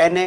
NA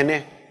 NA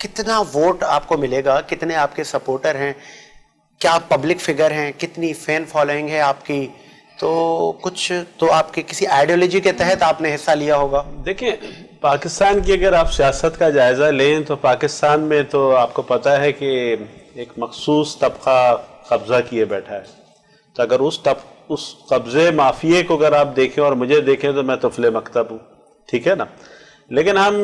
کتنا vote آپ کو ملے گا, کتنے آپ کے سپورٹر ہیں, کیا آپ پبلک فگر ہیں, کتنی فین فالوئنگ ہے آپ کی, تو کچھ تو آپ کے کسی آئیڈیالوجی کے تحت آپ نے حصہ لیا ہوگا. دیکھیں پاکستان کی اگر آپ سیاست کا جائزہ لیں تو پاکستان میں تو آپ کو پتہ ہے کہ ایک مخصوص طبقہ قبضہ کیے بیٹھا ہے. تو اگر اس قبضے مافیے کو اگر آپ دیکھیں اور مجھے دیکھیں تو میں طفل مکتب ہوں, ٹھیک ہے نا. لیکن ہم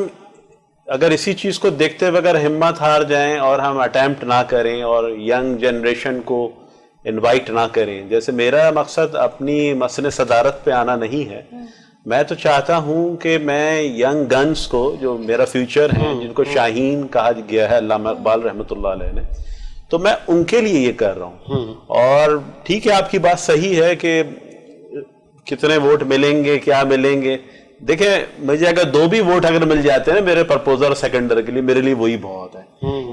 اگر اسی چیز کو دیکھتے ہوئے اگر ہمت ہار جائیں اور ہم اٹیمپٹ نہ کریں اور ینگ جنریشن کو انوائٹ نہ کریں, جیسے میرا مقصد اپنی مسن صدارت پہ آنا نہیں ہے, میں تو چاہتا ہوں کہ میں ینگ گنز کو جو میرا فیوچر ہیں جن کو شاہین کہا گیا ہے علامہ اقبال رحمۃ اللہ علیہ نے, تو میں ان کے لیے یہ کر رہا ہوں. اور ٹھیک ہے آپ کی بات صحیح ہے کہ کتنے ووٹ ملیں گے, کیا ملیں گے. دیکھیں مجھے اگر 2 بھی ووٹ اگر مل جاتے ہیں میرے پرپوزر سیکنڈر کے لیے, میرے لیے وہی بہت ہے,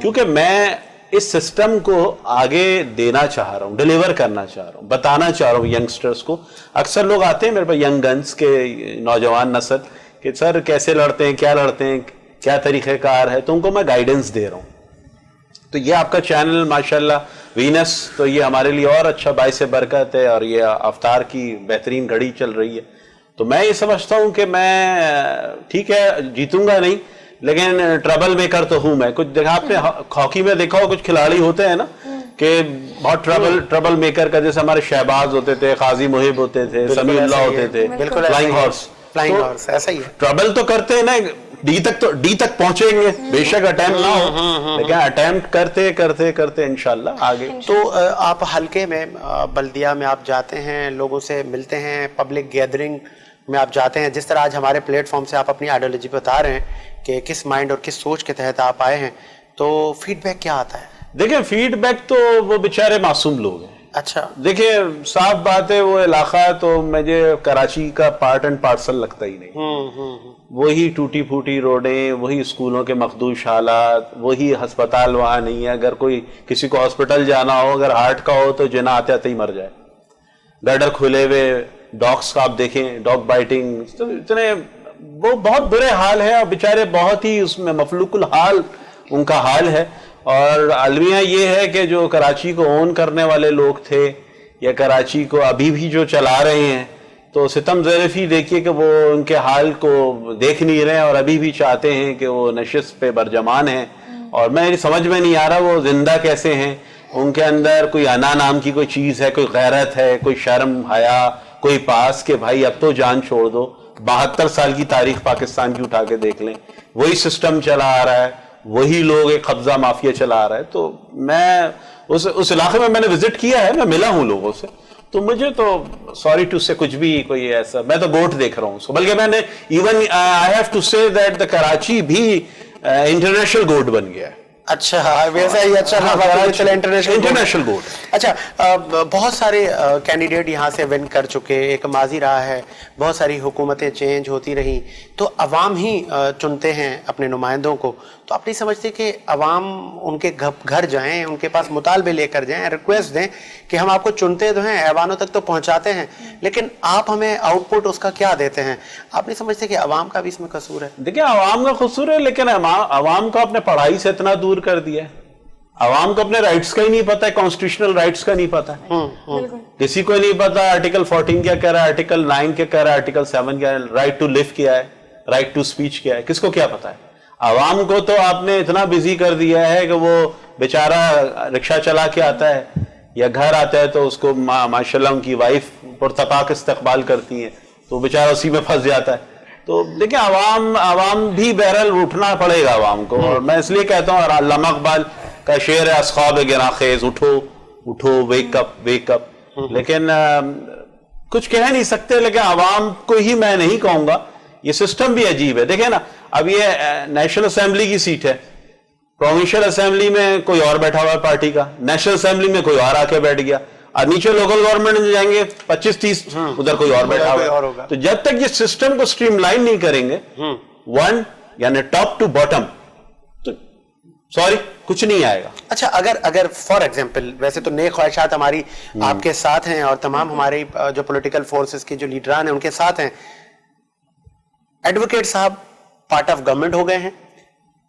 کیونکہ میں اس سسٹم کو آگے دینا چاہ رہا ہوں, ڈیلیور کرنا چاہ رہا ہوں, بتانا چاہ رہا ہوں ینگسٹرز کو. اکثر لوگ آتے ہیں میرے پاس ینگ گنز کے نوجوان نسل کہ سر کیسے لڑتے ہیں, کیا لڑتے ہیں, کیا طریقہ کار ہے, تو ان کو میں گائیڈنس دے رہا ہوں. تو یہ آپ کا چینل ماشاءاللہ وینس, تو یہ ہمارے لیے اور اچھا باعث برکت ہے, اور یہ افطار کی بہترین گھڑی چل رہی ہے. تو میں یہ سمجھتا ہوں کہ میں ٹھیک ہے جیتوں گا نہیں, لیکن ٹربل میکر تو ہوں میں. کچھ دیکھا آپ نے ہاکی میں دیکھا ہو, کچھ کھلاڑی ہوتے ہیں نا کہ بہت ٹربل میکر کا, جیسے ہمارے شہباز ہوتے تھے, قاضی محب ہوتے تھے, سمیع اللہ ہوتے تھے, فلائنگ ہارس, ایسا ہی ہے. ٹربل تو کرتے ہیں نا, ڈی تک پہنچیں گے, بے شک اٹیمپٹ نہ ہو, لیکن اٹیمپٹ کرتے کرتے کرتے انشاءاللہ آگے. تو آپ حلقے میں بلدیہ میں آپ جاتے ہیں, لوگوں سے ملتے ہیں, پبلک گیدرنگ میں آپ جاتے ہیں, جس طرح آج ہمارے پلیٹ فارم سے آپ اپنی آئیڈیالوجی بتا رہے ہیں کہ کس مائنڈ اور کس سوچ کے تحت آپ آئے ہیں, تو فیڈ بیک کیا آتا ہے؟ دیکھیں فیڈ بیک تو وہ بیچارے معصوم لوگ ہیں. اچھا, دیکھیں صاف بات ہے, وہ علاقہ تو مجھے کراچی کا پارٹ اینڈ پارسل لگتا ہی نہیں. وہی ٹوٹی پھوٹی روڈیں, وہی اسکولوں کے مخدوش حالات, وہی ہسپتال وہاں نہیں ہے. اگر کوئی کسی کو ہاسپٹل جانا ہو, اگر ہارٹ کا ہو تو جنا آتے آتے ہی مر جائے. گڈر کھلے ہوئے, ڈاگس کا آپ دیکھیں, ڈاگ بائٹنگ, تو اتنے وہ بہت برے حال ہے, اور بیچارے بہت ہی اس میں مفلوق الحال ان کا حال ہے. اور المیہ یہ ہے کہ جو کراچی کو اون کرنے والے لوگ تھے یا کراچی کو ابھی بھی جو چلا رہے ہیں, تو ستم ظریفی دیکھیے کہ وہ ان کے حال کو دیکھ نہیں رہے اور ابھی بھی چاہتے ہیں کہ وہ نشست پہ برجمان ہیں. اور میں سمجھ میں نہیں آ رہا وہ زندہ کیسے ہیں. ان کے اندر کوئی انا نام کی کوئی چیز ہے, کوئی غیرت ہے, کوئی شرم حیا, کوئی پاس کہ بھائی اب تو جان چھوڑ دو. 72 سال کی تاریخ پاکستان کی اٹھا کے دیکھ لیں, وہی سسٹم چلا آ رہا ہے, وہی لوگ ایک قبضہ مافیا چلا آ رہا ہے. تو میں اس علاقے میں نے وزٹ کیا ہے, میں ملا ہوں لوگوں سے, تو مجھے تو سوری ٹو سے کچھ بھی کوئی ایسا, میں تو گوٹ دیکھ رہا ہوں اس کو. بلکہ میں نے ایون آئی ہیو ٹو سے دیٹ دا کراچی بھی انٹرنیشنل گوٹ بن گیا ہے. اچھا ویسا ہی, اچھا انٹرنیشنل گوٹ. اچھا, بہت سارے کینڈیڈیٹ یہاں سے ون کر چکے, ایک ماضی رہا ہے, بہت ساری حکومتیں چینج ہوتی رہیں, تو عوام ہی چنتے ہیں اپنے نمائندوں کو. تو آپ نہیں سمجھتے کہ عوام ان کے گھر جائیں, ان کے پاس مطالبے لے کر جائیں, ریکویسٹ دیں کہ ہم آپ کو چنتے تو ہیں, ایوانوں تک تو پہنچاتے ہیں, لیکن آپ ہمیں آؤٹ پٹ اس کا کیا دیتے ہیں؟ آپ نہیں سمجھتے کہ عوام کا بھی اس میں قصور ہے؟ دیکھیں عوام کا قصور ہے, لیکن عوام کو اپنے پڑھائی سے اتنا دور کر دیا ہے. عوام کو اپنے رائٹس کا ہی نہیں پتا ہے, کانسٹیٹیوشنل رائٹس کا نہیں پتا ہے. کسی کو نہیں پتا آرٹیکل 14 کیا کہہ رہا ہے, آرٹیکل 9 کیا کہہ رہا ہے, آرٹیکل 7 کیا ہے, رائٹ ٹو لیو کیا ہے, رائٹ ٹو اسپیچ کیا ہے, کس کو کیا پتا ہے؟ عوام کو تو آپ نے اتنا بزی کر دیا ہے کہ وہ بیچارہ رکشہ چلا کے آتا ہے یا گھر آتا ہے تو اس کو ماشاءاللہ ان کی وائف پرتپاک استقبال کرتی ہیں, تو بیچارہ اسی میں پھنس جاتا ہے. تو دیکھیں عوام بھی بہرحال اٹھنا پڑے گا عوام کو. اور میں اس لیے کہتا ہوں, اور علامہ اقبال کا شعر ہے, اصحاب گراں خیز اٹھو اٹھو, ویک اپ ویک اپ. لیکن کچھ کہہ نہیں سکتے, لیکن عوام کو ہی میں نہیں کہوں گا. یہ سسٹم بھی عجیب ہے. دیکھیں نا, اب یہ نیشنل اسمبلی کی سیٹ ہے, پروونشل اسمبلی میں کوئی اور بیٹھا ہوا ہے پارٹی کا, نیشنل اسمبلی میں کوئی اور آ کے بیٹھ گیا, اور نیچے لوکل گورنمنٹ میں جائیں گے 25-30 ادھر کوئی اور بیٹھا ہوا ہے. تو جب تک یہ سسٹم کو سٹریم لائن نہیں کریں گے, ون یعنی ٹاپ ٹو باٹم, تو سوری کچھ نہیں آئے گا. اچھا, اگر فار ایگزامپل, ویسے تو نیک خواہشات ہماری آپ کے ساتھ ہیں اور تمام ہمارے جو پولیٹیکل فورسز کے جو لیڈران ہیں ان کے ساتھ ہیں. ایڈوکیٹ صاحب پارٹ آف گورنمنٹ ہو گئے ہیں,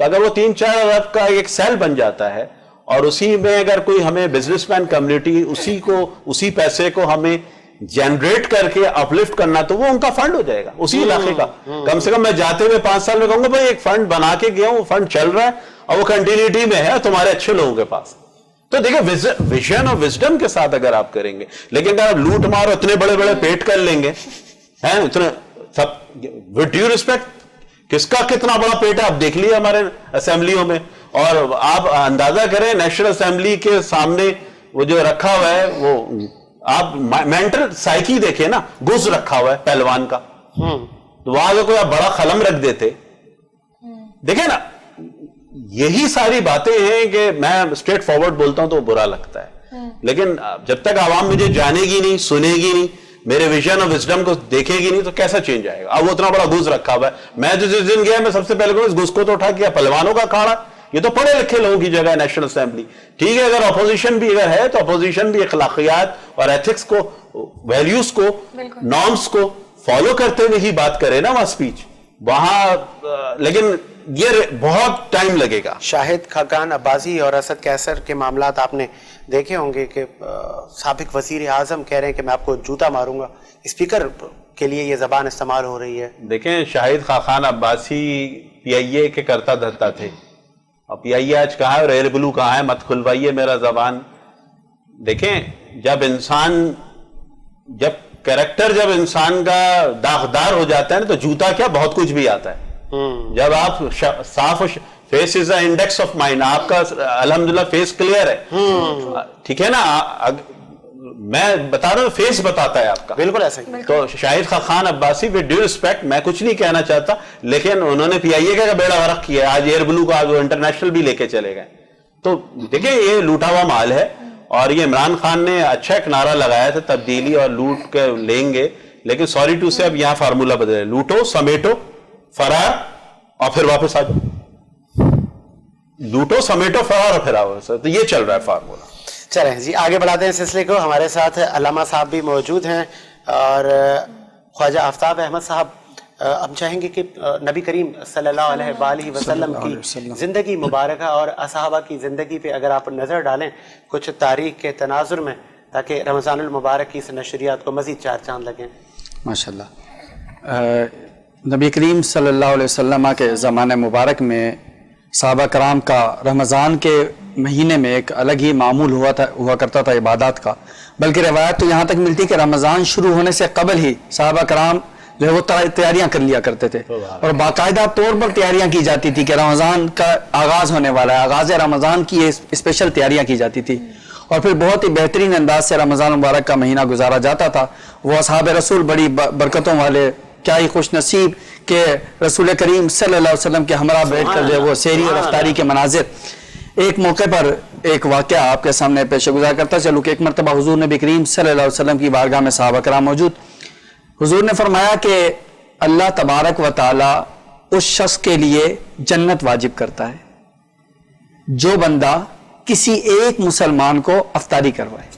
تو اگر وہ 3-4 ارب کا ایک سیل بن جاتا ہے اور اسی میں اگر کوئی ہمیں بزنس مین کمیونٹی اسی پیسے کو ہمیں جنریٹ کر کے اپلفٹ کرنا، تو وہ ان کا فنڈ ہو جائے گا اسی علاقے کا. کم سے کم میں جاتے ہوئے 5 سال میں کہوں گا بھائی ایک فنڈ بنا کے گیا ہوں، وہ فنڈ چل رہا ہے اور وہ کنٹینیوٹی میں ہے تمہارے اچھے لوگوں کے پاس. تو دیکھیں ویژن اور وزڈم کے ساتھ اگر آپ کریں گے، لیکن اگر آپ لوٹ مارو اتنے بڑے بڑے پیٹ کر لیں گے اتنے سب ود ڈیو ریسپیکٹ، کس کا کتنا بڑا پیٹ ہے آپ دیکھ لیے ہمارے اسمبلیوں میں. اور آپ اندازہ کریں نیشنل اسمبلی کے سامنے وہ جو رکھا ہوا ہے، وہ آپ مینٹل سائیکی دیکھیں نا، گز رکھا ہوا ہے پہلوان کا، تو وہاں اگر کوئی آپ بڑا قلم رکھ دیتے، دیکھیں نا یہی ساری باتیں ہیں کہ میں اسٹریٹ فارورڈ بولتا ہوں تو برا لگتا ہے، لیکن جب تک عوام مجھے جانے گی نہیں، سنے گی نہیں، میرے ویژن اور وزڈم کو دیکھے گی نہیں، تو کیسا چینج آئے گا؟ اب وہ اتنا بڑا گز رکھا ہوا ہے، میں جو جس دن گیا میں سب سے پہلے کہوں اس گز کو تو اٹھا کیا پہلوانوں کا کھاڑا، یہ تو پڑھے لکھے لوگوں کی جگہ ہے نیشنل اسمبلی. ٹھیک ہے اگر اپوزیشن بھی اگر ہے تو اپوزیشن بھی اخلاقیات اور ایتھکس کو، ویلیوز کو، نارمز کو فالو کرتے ہوئے ہی بات کرے نا وہاں اسپیچ وہاں، لیکن یہ بہت ٹائم لگے گا. شاہد خاقان عباسی اور اسد کیسر کے معاملات آپ نے دیکھے ہوں گے کہ سابق وزیر اعظم کہہ رہے ہیں کہ میں آپ کو جوتا ماروں گا، اسپیکر کے لیے یہ زبان استعمال ہو رہی ہے. دیکھیں شاہد خاقان عباسی پی آئی اے کے کرتا دھرتا تھے، اور پی آئی اے آج کہاں ہے اور ایئر بلو کہاں ہے، مت کھلوائیے میرا زبان. دیکھیں جب کریکٹر جب انسان کا داغدار ہو جاتا ہے نا تو جوتا کیا بہت کچھ بھی آتا ہے. جب آپ صاف face is a index of mind, آپ کا الحمدللہ فیس کلیئر ہے، ٹھیک ہے نا، میں بتا رہا ہوں فیس بتاتا ہے آپ کا. بالکل ایسا ہی. تو Shahid Khaqan Abbasi with due respect میں کچھ نہیں کہنا چاہتا، لیکن انہوں نے پی آئی اے کا بیڑا غرق کیا ہے، آج ایئر بلو کا آج وہ انٹرنیشنل بھی لے کے چلے گئے. تو دیکھیں یہ لوٹا ہوا مال ہے، اور یہ عمران خان نے اچھا ایک نعرہ لگایا تھا تبدیلی اور لوٹ کے لیں گے، لیکن سوری ٹو سے اب یہاں فارمولہ بدلے، لوٹو سمیٹو فرار اور پھر واپس آ جاؤ، لوٹو سمیٹو فرار اور پھر آؤ، تو یہ چل رہا ہے فارمولہ. چلیں جی آگے بڑھاتے ہیں سلسلے کو. ہمارے ساتھ علامہ صاحب بھی موجود ہیں اور خواجہ آفتاب احمد صاحب. ہم چاہیں گے کہ نبی کریم صلی اللہ علیہ وآلہ وسلم کی زندگی مبارکہ اور اصحابہ کی زندگی پہ اگر آپ نظر ڈالیں کچھ تاریخ کے تناظر میں، تاکہ رمضان المبارک کی اس نشریات کو مزید 4 چاند لگیں. ماشاءاللہ نبی کریم صلی اللہ علیہ وسلم کے زمانہ مبارک میں صحابہ کرام کا رمضان کے مہینے میں ایک الگ ہی معمول ہوا کرتا تھا عبادات کا. بلکہ روایت تو یہاں تک ملتی کہ رمضان شروع ہونے سے قبل ہی صحابہ کرام جو ہے وہ تیاریاں کر لیا کرتے تھے، اور باقاعدہ طور پر تیاریاں کی جاتی تھی کہ رمضان کا آغاز ہونے والا ہے، آغاز رمضان کی اسپیشل تیاریاں کی جاتی تھی، اور پھر بہت ہی بہترین انداز سے رمضان مبارک کا مہینہ گزارا جاتا تھا. وہ اصحاب رسول بڑی برکتوں والے، کیا ہی خوش نصیب کہ رسول کریم صلی اللہ علیہ وسلم کے ہمراہ بیٹھ کر جو ہے وہ سحری اور افطاری کے مناظر. ایک موقع پر ایک واقعہ آپ کے سامنے پیش گزار کرتا چلوں کہ ایک مرتبہ حضور نبی کریم صلی اللہ علیہ وسلم کی بارگاہ میں صحابہ کرام موجود. حضور نے فرمایا کہ اللہ تبارک و تعالی اس شخص کے لیے جنت واجب کرتا ہے جو بندہ کسی ایک مسلمان کو افطاری کروائے،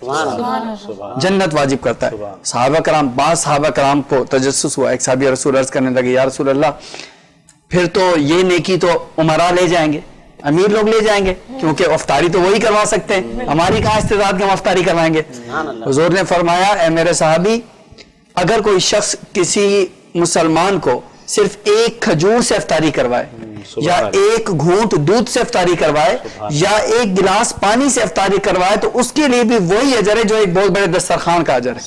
جنت واجب کرتا ہے. صحابہ کرام، بعض صحابہ کرام کو تجسس ہوا، ایک صحابی رسول عرض کرنے لگے یا رسول اللہ پھر تو یہ نیکی تو عمرہ لے جائیں گے، امیر لوگ لے جائیں گے، کیونکہ افطاری تو وہی کروا سکتے ہیں، ہماری کہاں استعداد کہ ہم افطاری کروائیں گے. حضور نے فرمایا اے میرے صحابی، اگر کوئی شخص کسی مسلمان کو صرف ایک کھجور سے افطاری کروائے، یا ایک گھونٹ دودھ سے افطاری کروائے، یا ایک گلاس پانی سے افطاری کروائے، تو اس کے لیے بھی وہی اجر ہے جو ایک بہت بڑے دسترخوان کا اجر ہے.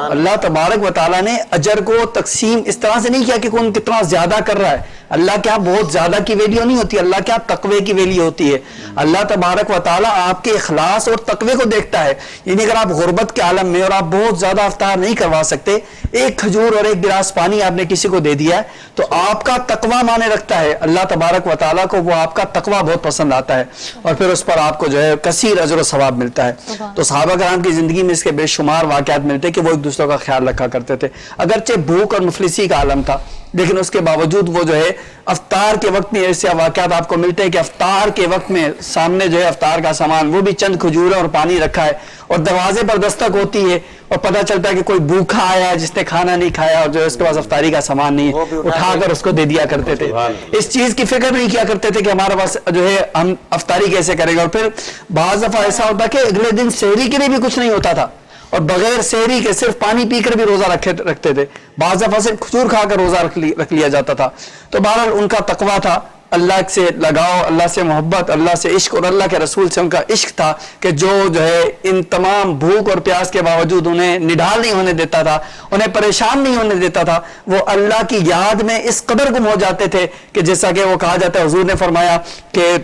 اللہ تبارک و تعالیٰ نے اجر کو تقسیم اس طرح سے نہیں کیا کہ کون کتنا زیادہ کر رہا ہے. اللہ کیا بہت زیادہ کی ویلیو نہیں ہوتی، اللہ کیا تقوی کی ویلیو ہوتی ہے. اللہ تبارک و تعالیٰ آپ کے اخلاص اور تقوی کو دیکھتا ہے. یعنی اگر آپ غربت کے عالم میں اور آپ بہت زیادہ افطار نہیں کروا سکتے، ایک کھجور اور ایک گلاس پانی آپ نے کسی کو دے دیا ہے، تو آپ کا تقوی مانے رکھتا ہے. اللہ تبارک و تعالیٰ کو وہ آپ کا تقوی بہت پسند آتا ہے، اور پھر اس پر آپ کو جو ہے کثیر اجر و ثواب ملتا ہے. تو صحابہ کرام کی زندگی میں اس کے بے شمار واقعات ملتے کہ وہ ایک دوسرے کا خیال رکھا کرتے تھے. اگرچہ بھوک اور مفلسی کا عالم تھا، لیکن اس کے باوجود وہ جو ہے افطار کے وقت میں ایسے واقعات آپ کو ملتے ہیں کہ افطار کے وقت میں سامنے جو ہے افطار کا سامان وہ بھی چند کھجور اور پانی رکھا ہے اور دروازے پر دستک ہوتی ہے اور پتہ چلتا ہے کہ کوئی بھوکا آیا ہے جس نے کھانا نہیں کھایا اور جو ہے اس کے پاس افطاری کا سامان نہیں ہے, اٹھا کر اس کو دے دیا کرتے تھے. اس چیز کی فکر نہیں کیا کرتے تھے کہ ہمارے پاس جو ہے ہم افطاری کیسے کریں گے. اور پھر بعض دفعہ ایسا ہوتا کہ اگلے دن سحری کے لیے بھی کچھ نہیں ہوتا تھا اور بغیر سحری کے صرف پانی پی کر بھی روزہ رکھتے تھے. بعض دفعہ صرف کھجور کھا کر روزہ رکھ لیا جاتا تھا. تو بہرحال ان کا تقویٰ تھا, اللہ سے لگاؤ, اللہ سے محبت, اللہ سے عشق اور اللہ کے رسول سے ان کا عشق تھا کہ جو ہے ان تمام بھوک اور پیاس کے باوجود انہیں نڈھال نہیں ہونے دیتا تھا, انہیں پریشان نہیں ہونے دیتا تھا. وہ اللہ کی یاد میں اس قدر گم ہو جاتے تھے کہ جیسا کہ وہ کہا جاتا ہے, حضور نے فرمایا کہ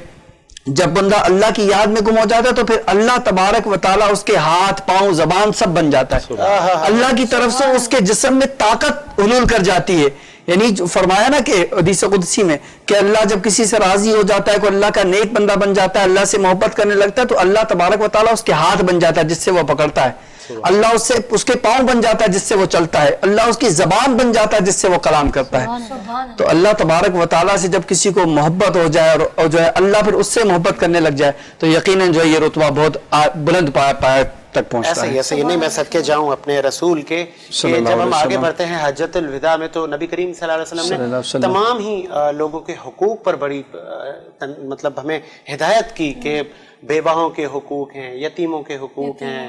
جب بندہ اللہ کی یاد میں گم ہو جاتا ہے تو پھر اللہ تبارک و تعالیٰ اس کے ہاتھ پاؤں زبان سب بن جاتا ہے. اللہ کی طرف سے اس کے جسم میں طاقت حلول کر جاتی ہے. یعنی جو فرمایا نا کہ حدیث قدسی میں کہ اللہ جب کسی سے راضی ہو جاتا ہے, کوئی اللہ کا نیک بندہ بن جاتا ہے, اللہ سے محبت کرنے لگتا ہے, تو اللہ تبارک و تعالیٰ اس کے ہاتھ بن جاتا ہے جس سے وہ پکڑتا ہے, اللہ اس کے پاؤں بن جاتا ہے جس سے وہ چلتا ہے, اللہ اس کی زبان بن جاتا ہے جس سے وہ کلام کرتا ہے. تو اللہ تبارک و تعالیٰ سے جب کسی کو محبت ہو جائے اور جو ہے اللہ پھر اس سے محبت کرنے لگ جائے تو یقیناً جو ہے یہ رتبہ بہت بلند پایا تک پہنچتا ہے. ایسے ہی نہیں, میں صدقے جاؤں اپنے رسول کے کہ جب ہم آگے بڑھتے ہیں حجۃ الوداع میں تو نبی کریم صلی اللہ علیہ وسلم نے تمام ہی لوگوں کے حقوق پر بڑی مطلب ہمیں ہدایت کی کہ بیواہوں کے حقوق ہیں, یتیموں کے حقوق ہیں,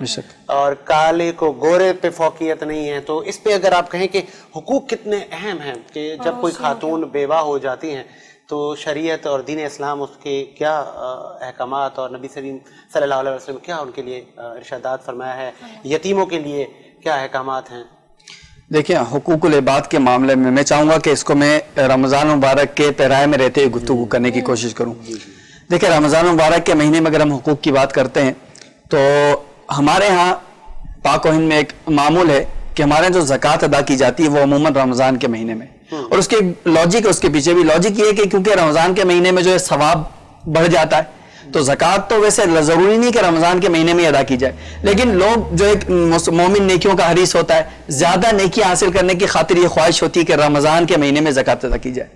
اور کالے کو گورے پہ فوقیت نہیں ہے. تو اس پہ اگر آپ کہیں کہ حقوق کتنے اہم ہیں کہ جب کوئی خاتون بیوہ ہو جاتی ہیں تو شریعت اور دین اسلام اس کے کیا احکامات اور نبی کریم صلی اللہ علیہ وسلم کیا ان کے لیے ارشادات فرمایا ہے, یتیموں کے لیے کیا احکامات ہیں؟ دیکھیں حقوق العباد کے معاملے میں میں چاہوں گا کہ اس کو میں رمضان مبارک کے پیرائے میں رہتے ہوئے گفتگو کرنے کی کوشش کروں. دیکھیں رمضان مبارک کے مہینے میں اگر ہم حقوق کی بات کرتے ہیں تو ہمارے ہاں پاک و ہند میں ایک معمول ہے کہ ہمارے یہاں جو زکوٰۃ ادا کی جاتی ہے وہ عموماً رمضان کے مہینے میں, اور اس کے لاجک اس کے پیچھے بھی لاجک یہ ہے کہ کیونکہ رمضان کے مہینے میں جو ہے ثواب بڑھ جاتا ہے تو زکوٰۃ تو ویسے ضروری نہیں کہ رمضان کے مہینے میں ادا کی جائے, لیکن لوگ جو ایک مومن نیکیوں کا حریص ہوتا ہے, زیادہ نیکیاں حاصل کرنے کی خاطر یہ خواہش ہوتی ہے کہ رمضان کے مہینے میں زکوٰۃ ادا کی جائے.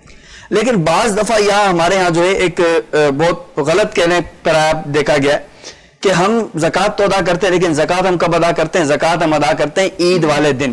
لیکن بعض دفعہ یہاں ہمارے ہاں جو ہے ایک بہت غلط کہنے پر دیکھا گیا ہے کہ ہم زکوٰۃ تو ادا کرتے ہیں, لیکن زکوٰۃ ہم کب ادا کرتے ہیں؟ زکوٰۃ ہم ادا کرتے ہیں عید والے دن.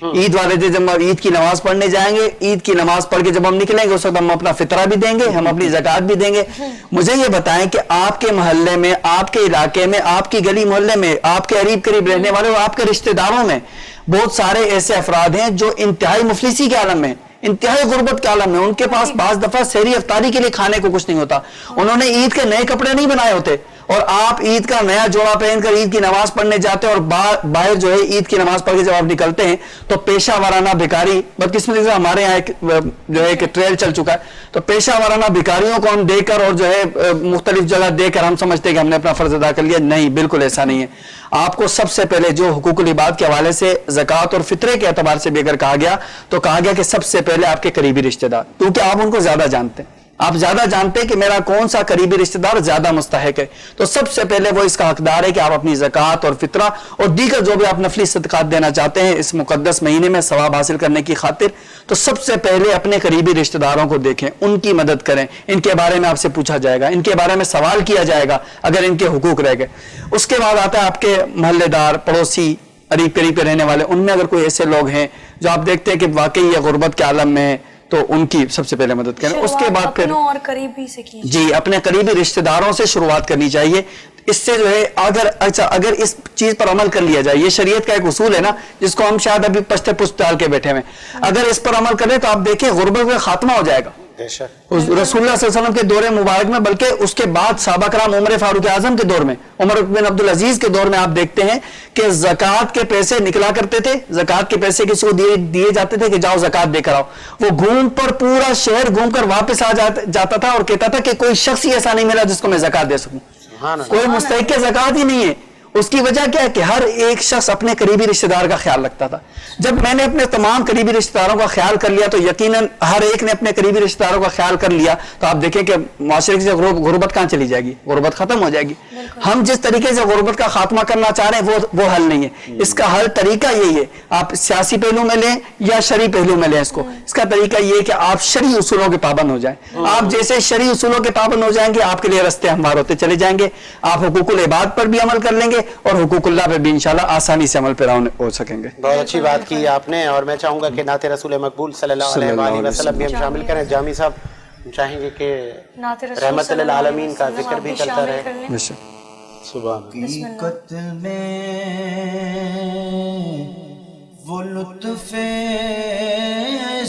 عید والے دن جب ہم عید کی نماز پڑھنے جائیں گے, عید کی نماز پڑھ کے جب ہم نکلیں گے اس وقت ہم اپنا فطرہ بھی دیں گے, ہم اپنی زکوٰۃ بھی دیں گے. مجھے یہ بتائیں کہ آپ کے محلے میں, آپ کے علاقے میں, آپ کی گلی محلے میں, آپ کے قریب رہنے والے اور آپ کے رشتہ داروں میں بہت سارے ایسے افراد ہیں جو انتہائی مفلسی کے عالم میں, انتہائی غربت کے عالم میں, ان کے پاس بعض دفعہ سحری افطاری کے لیے کھانے کو کچھ نہیں ہوتا, انہوں نے عید کے نئے کپڑے نہیں بنائے ہوتے, اور آپ عید کا نیا جوڑا پہن کر عید کی نماز پڑھنے جاتے ہیں, اور باہر جو ہے عید کی نماز پڑھ کے جب آپ نکلتے ہیں تو پیشہ وارانہ بھکاری, بدقسمتی سے ہمارے یہاں جو ہے ایک ٹریل چل چکا ہے, تو پیشہ وارانہ بھکاریوں کو ہم دے کر اور جو ہے مختلف جگہ دے کر ہم سمجھتے ہیں کہ ہم نے اپنا فرض ادا کر لیا. نہیں, بالکل ایسا نہیں ہے. آپ کو سب سے پہلے جو حقوق العباد کے حوالے سے زکوٰۃ اور فطرے کے اعتبار سے بھی اگر کہا گیا تو کہا گیا کہ سب سے پہلے آپ کے قریبی رشتہ دار, کیونکہ آپ ان کو زیادہ جانتے ہیں, آپ زیادہ جانتے ہیں کہ میرا کون سا قریبی رشتہ دار زیادہ مستحق ہے, تو سب سے پہلے وہ اس کا حقدار ہے کہ آپ اپنی زکوٰۃ اور فطرہ اور دیگر جو بھی آپ نفلی صدقات دینا چاہتے ہیں اس مقدس مہینے میں ثواب حاصل کرنے کی خاطر, تو سب سے پہلے اپنے قریبی رشتہ داروں کو دیکھیں, ان کی مدد کریں, ان کے بارے میں آپ سے پوچھا جائے گا, ان کے بارے میں سوال کیا جائے گا اگر ان کے حقوق رہ گئے. اس کے بعد آتا ہے آپ کے محلے دار, پڑوسی, قریب کے رہنے والے, ان میں اگر کوئی ایسے لوگ ہیں جو آپ دیکھتے ہیں کہ واقعی یہ غربت کے عالم میں تو ان کی سب سے پہلے مدد کریں. اس کے بعد پھر اور قریبی سے جی اپنے قریبی رشتہ داروں سے شروعات کرنی چاہیے. اس سے جو ہے اگر اس چیز پر عمل کر لیا جائے, یہ شریعت کا ایک اصول ہے نا جس کو ہم شاید ابھی پشتے پشت ڈال کے بیٹھے ہوئے, اگر اس پر عمل کریں تو آپ دیکھیں غربت میں خاتمہ ہو جائے گا. رسول اللہ صلی اللہ علیہ وسلم کے دور مبارک میں, بلکہ اس کے بعد صحابہ کرام عمر فاروق اعظم کے دور میں, عمر بن عبدالعزیز کے دور میں آپ دیکھتے ہیں کہ زکوٰۃ کے پیسے نکلا کرتے تھے, زکوٰۃ کے پیسے کسی کو دیے جاتے تھے کہ جاؤ زکوٰۃ دے کر آؤ. وہ گھوم پر پورا شہر گھوم کر واپس آ جاتا تھا اور کہتا تھا کہ کوئی شخص ہی ایسا نہیں ملا جس کو میں زکوٰۃ دے سکوں, کوئی مستحق زکوٰۃ ہی نہیں ہے. اس کی وجہ کیا ہے کہ ہر ایک شخص اپنے قریبی رشتہ دار کا خیال رکھتا تھا. جب میں نے اپنے تمام قریبی رشتہ داروں کا خیال کر لیا تو یقیناً ہر ایک نے اپنے قریبی رشتہ داروں کا خیال کر لیا تو آپ دیکھیں کہ معاشرے سے غربت کہاں چلی جائے گی, غربت ختم ہو جائے گی. ہم جس طریقے سے غربت کا خاتمہ کرنا چاہ رہے ہیں وہ حل نہیں ہے. اس کا حل طریقہ یہی ہے, آپ سیاسی پہلو میں لیں یا شرعی پہلو میں لیں اس کا طریقہ یہ ہے کہ آپ شرعی اصولوں کے پابند ہو جائیں. آپ جیسے شرعی اصولوں کے پابند ہو جائیں گے آپ کے لیے راستے ہموار ہوتے چلے جائیں گے. آپ حقوق العباد پر بھی عمل کر لیں گے اور حقوق اللہ پہ بھی انشاءاللہ آسانی سے عمل پیرا ہو سکیں گے. بہت اچھی بات کی آپ نے, اور میں چاہوں گا کہ نعت رسول مقبول صلی اللہ علیہ وآلہ وسلم بھی ہم شامل کریں. جامی صاحب چاہیں گے کہ رحمت للعالمین کا ذکر بھی چلتا رہے. سبحان حقیقت میں وہ لطف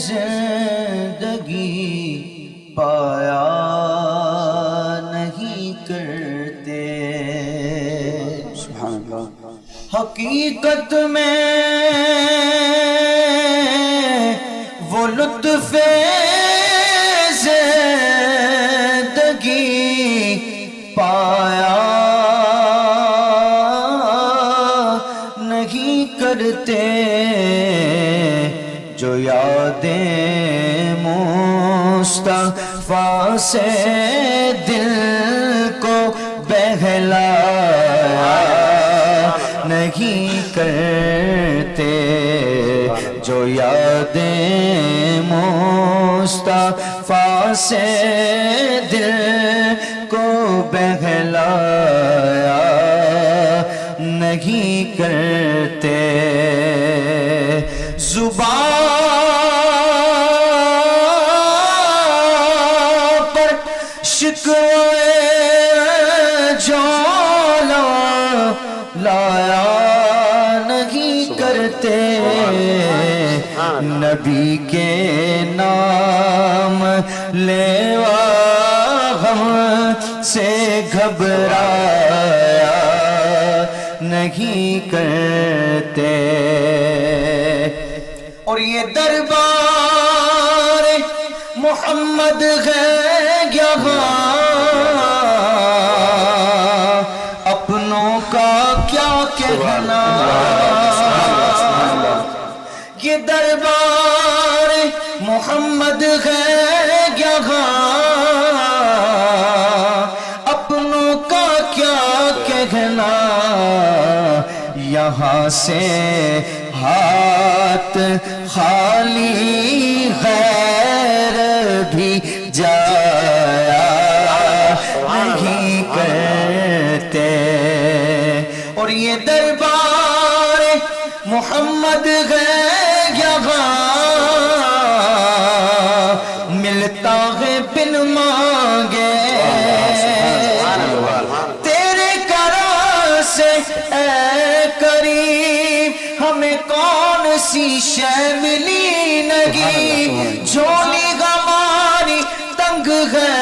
زندگی پایا نہیں کرتے. سبحان اللہ. حقیقت میں وہ لطف زندگی پایا نہیں کرتے جو یادیں مصطفیٰ سے دل کو بہلایا نہیں کرتے جو یادیں مصطفیٰ سے دل کو بہلایا نہیں کرتے. زبان پر شکوے جو لایا نہیں کرتے نبی کے نام لیوا غم سے گھبرایا نہیں کرتے. اور یہ دربار محمد ہے یہاں اپنوں کا کیا کہنا. یہ دربار محمد ہے یہاں اپنوں کا کیا کہنا. یہاں سے ہاتھ خالی غیر بھی جایا نہیں کرتے. اور یہ دربار محمد ہے یہاں ملتا ہے بن مانگے تیرے کرم سے اے کریم. ہمیں کون سی شے ملی نہیں جھولی ہماری تنگ ہے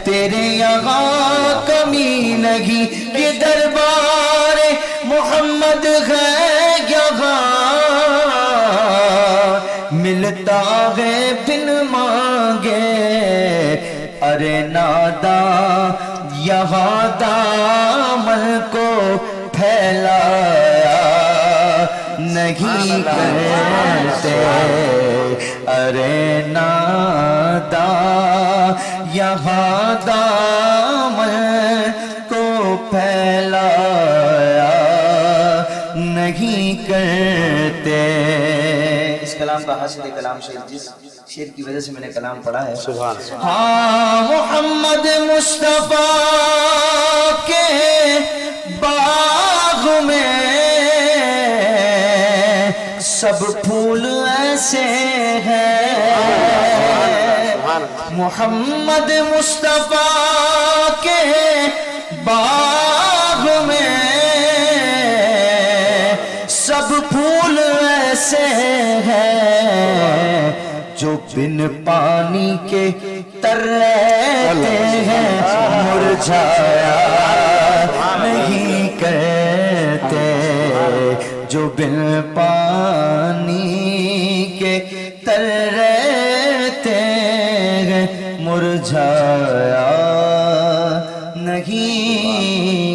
تیرے یہاں کمی نہیں. یہ دربار محمد ہے یہاں ملتا ہے بن مانگے. ارے ناداں یہاں دامن کو پھیلایا نہیں کرتے. ارے ناداں یہاں دامن کو پھیلایا نہیں کرتے. اس کلام کا حاصل کلام شعر جس شعر کی وجہ سے میں نے کلام پڑھا ہے. سبحان اللہ. ہاں محمد مصطفیٰ کے باغ میں سب پھول ایسے ہیں. محمد مصطفیٰ کے باغ میں سب پھول ایسے ہیں جو بن پانی کے تر رہتے ہیں مرجھایا نہیں کرتے. جو بن پانی کے تر رہتے ہیں مرجھایا نہیں